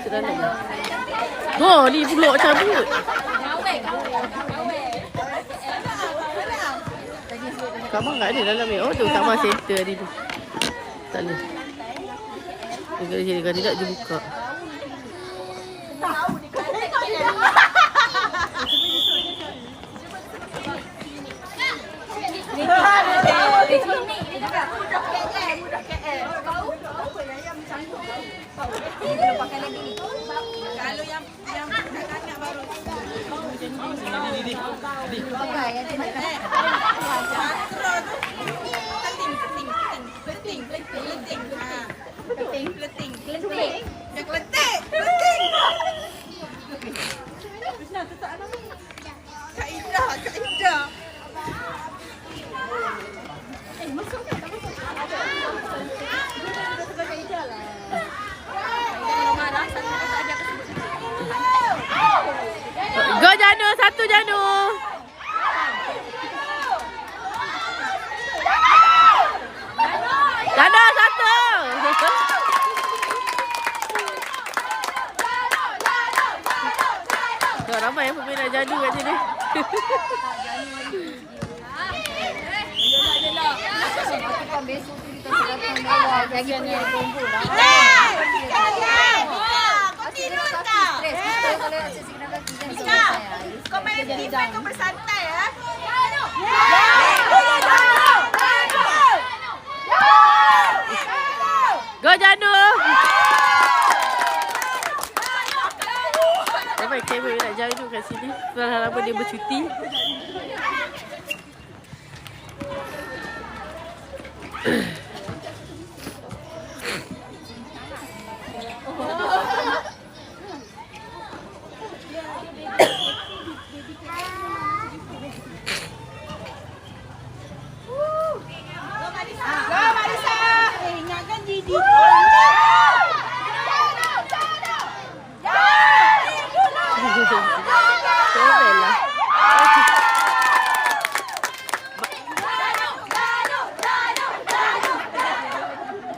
masuk dalam. Oh, ni pulak cabut. Kak Mak kat ada dalam ni. Oh tu Kak Mak center tadi tu. Tak boleh. Dia kat sini. Kalau tidak dia buka. Kalau yang kanak baru. Go Janu, satu Janu. Janu satu. Tuh, ramai yang peminat Janu kat sini. Kau main defend kau bersantai ya. Go Janu. Ramai kamera nak Janu kat sini. Setelah lama dia bercuti.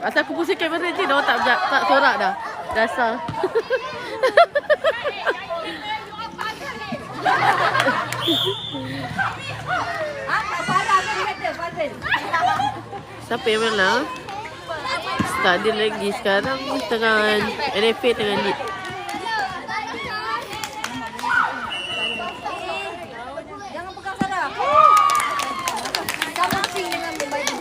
Asal aku pusing kamera je, dah tak sorak dah. Dasar. Siapa yang menang? Start dia lagi sekarang tengah NFA tengah lead. Jangan pegang salah. Sama sing dengan baju.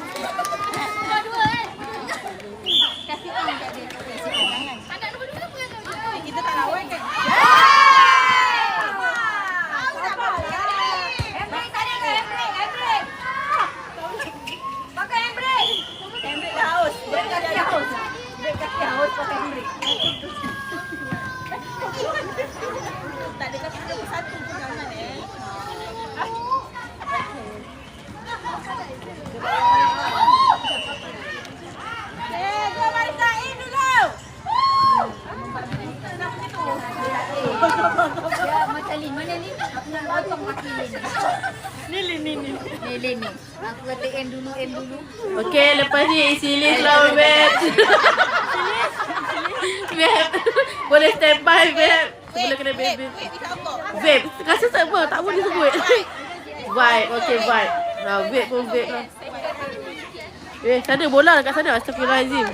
Kasih tangan kat dia. Kasih tangan. Kita tak lawan kan? Tak ada kaki nombor satu pun jangan Dua Marisa in dulu. Kenapa gitu? Ya macam Lin. Mana Lin? Aku nak potong kaki Lin. Ni. Aku kata end dulu. Okey, lepas ni isi list lah Beb. Beb. Boleh standby Beb. Sebelum kena Beb. Beb, rasa sama, tak boleh sebut. Vibe, okey vibe. Nah, Beb pun Beb lah. Sana bola kat sana. Astagfirullahalazim.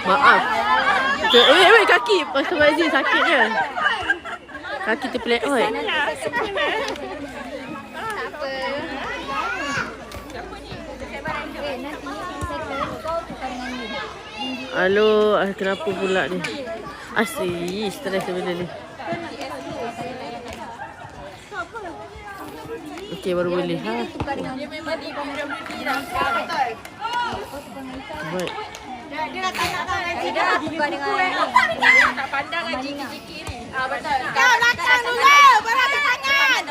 Maaf. Kaki. Astagfirullahalazim, sakitnya. Kaki terpelet. Oi. Halo, kenapa pula ni? Asyik stres sebenarnya ni. Okey, baru boleh. Ha. Dia memang di Baik. Dia nak tanya dia bukan dengan tak pandang dengan jiki-jiki ni. Betul. Kau belakang dulu, baru ada tangan.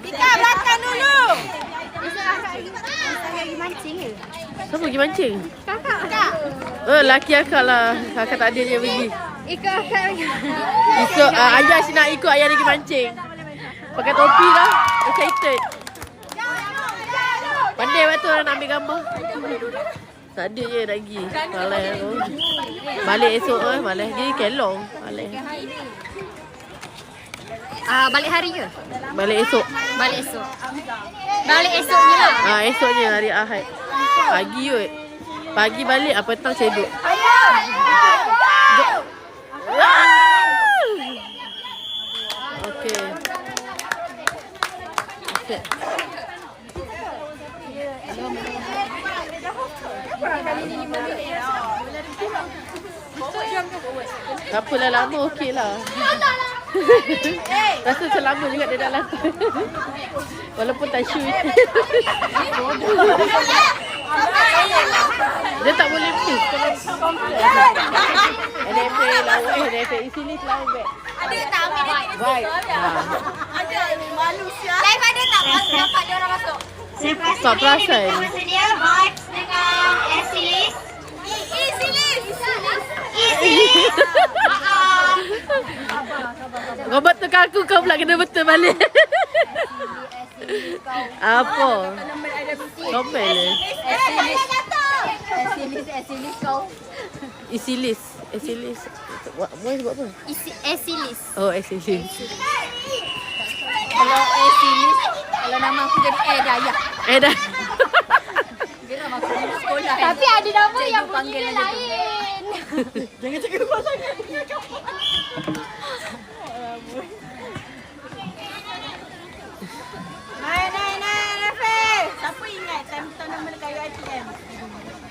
Tika belakang dulu. Lagi mancing ke? Siapa pergi mancing? Kakak. Laki akak lah. Kakak tak ada dia pergi. Ikut kakak lagi. Ikut ayah si nak ikut ayah dia pergi mancing. Pakai topi lah. Excited. Pandai betul orang nak ambil gambar. Tak ada je lagi. Malas tu. Balik esok malas. Jadi kelong. Malas. Balik hari ke? Balik esok. Balik esok. Balik esoknya lah. Esoknya hari Ahad. Pagi kot. Pagi balik petang cedok. Okey. Okay. Tak apalah lama okey lah. Rasa selama juga dia dalam. Walaupun tak shoot. Dia tak boleh miss kalau NFA lawa NFA sini selalu back. Ada tak ambil dia? Baik. Ada malu sia. Live ada tak dapat dia orang masuk? Tak perasan. Sedia vibes dengan Esilis. Kau betul ke aku, kau pula kena betul balik. Apa? Komen le. Esilis kau. Isilis. Isilis. Boleh sebut apa? Esilis. Oh, Isilis. Kalau Esilis, kalau nama aku jadi Dayah. Dah. Dia nama aku di sekolah. Tapi ada nama yang bunyi dia lain. Jangan cakap kau sangat. Naik, Rafi. Siapa ingat time nama kayu ITM?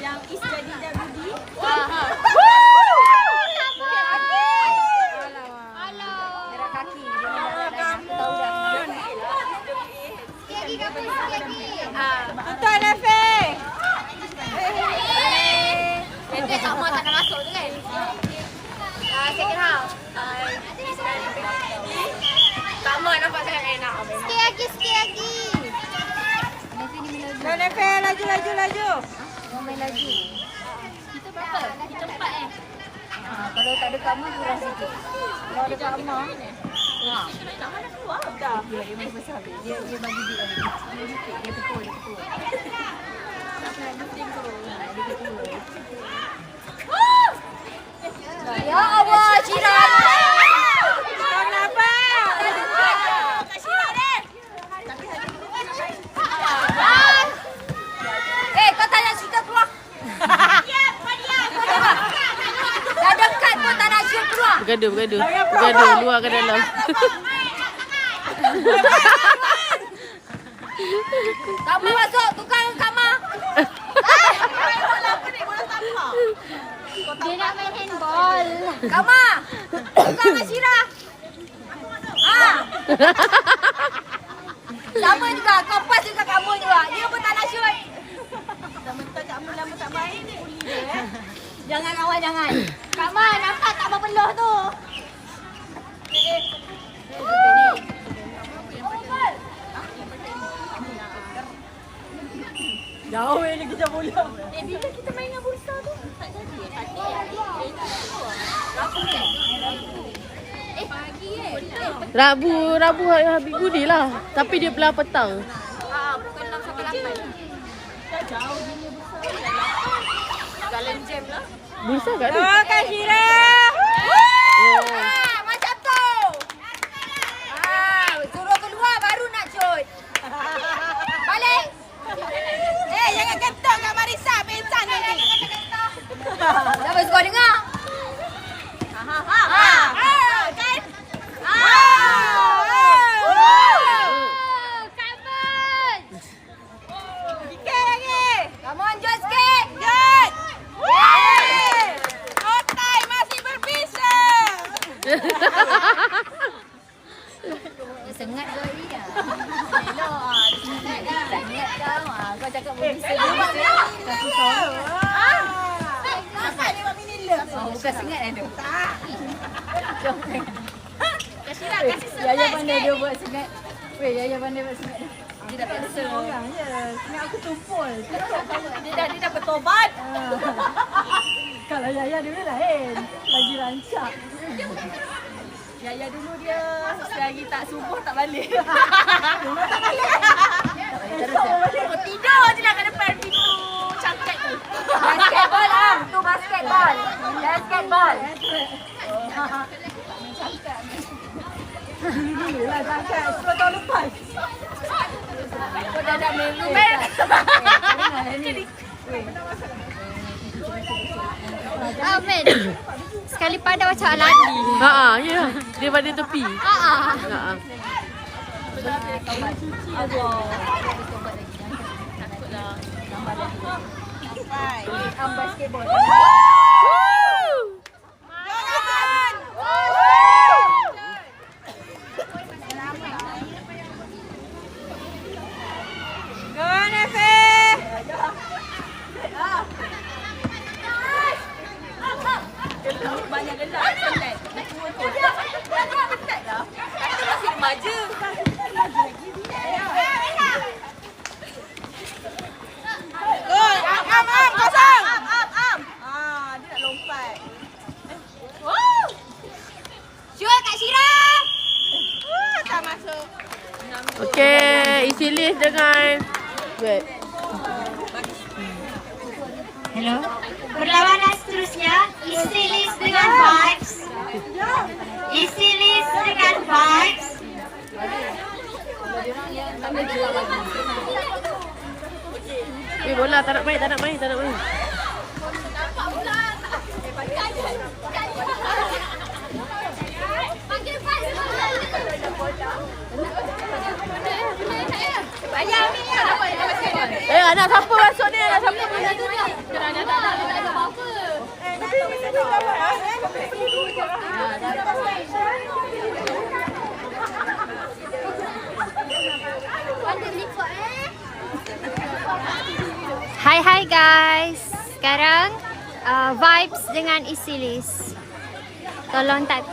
Yang Is jadi dah budi. Gerak kaki. Tahu dah. Betul, Rafi. Nanti sama tak nak masuk tu kan? Second half. Sama nampak sangat enak. Sikit lagi. Rafi, laju. Main lagi. Kita berapa? Kita 4 kalau tak ada Kak Amar kurang sikit. Kalau ada Kak Amar. Dia main besar dia bagi dia lagi. Dia pukul. Ya Allah, Cira. Kenapa? Kak Syira deh. Kau tak nak cerita keluar. Dah dekat pun tak nak shoot keluar. Bergaduh. Luar ke dalam. Tak boleh masuk, tukang kamar. Dia nak main handball. Kamar. Tukang Asyira. Sama juga, kompas juga kamu juga. Dia pun tak nak shoot. Mentang kamu lama tak main ni. Uli dia. Jangan awak, jangan. Kamar, nampak tak berpeluh tu? Jauh lagi kita bola. Bila kita main dengan Bursa tu? Tak jadi. Rabu habis budi lah. Tapi dia belah petang. Bukan 6 sampai 8. Jauh gini besar. Jalan jam lah. Bursa kat ada. Oh, Kak Syira. Macam tu. Suruh keluar baru nak shoot. Balik. Jangan ketuk Kak Marisa. Pensan nanti. Siapa suka dengar? Kan? Kabut. Sikit lagi. Come on, jod sikit. Good. Otai masih berbisa. Sengat kau ni dah. Elok. Sengat dah. Sengat kau. Kau cakap berbisa. Tapi sorry. Nampak dia buat mini love. Bukan sengat dah tu. Tak. Jom. Syirah kasih Yaya surprise pandai sikit. dia buat sunat. Weh, Yaya pandai buat sunat. Dia dah biasa. Orang je. Sunat aku tumpul. Dia dah bertobat. Kalau Yaya dulu lain. Lagi rancak. Yaya dulu dia selagi tak subuh tak balik. Kau tidur je lah kat depan pintu cangkat tu. Basketball ah. Tu basketball. Basketball. Dulu lah cakap 10 tahun lepas. Kau dah main lumen. Amin. Sekali pada macam Aladi. Ya. Dia pada tepi. Ha. Basketball. Go on, Efe. Banyak gelap santai. Penat dah. Kata masih remaja. Gol, am, kosong. Am. Dia nak lompat. Syul Kak Syirah. Tak masuk. Okey, isi list dengan wait. Hello. Perlawanan seterusnya, isi list dengan vibes. Isi list dengan vibes. Bola tak nak main. Anak siapa masuk ni? Anak siapa masuk ni? Hai guys. Sekarang vibes dengan isi list. Tolong type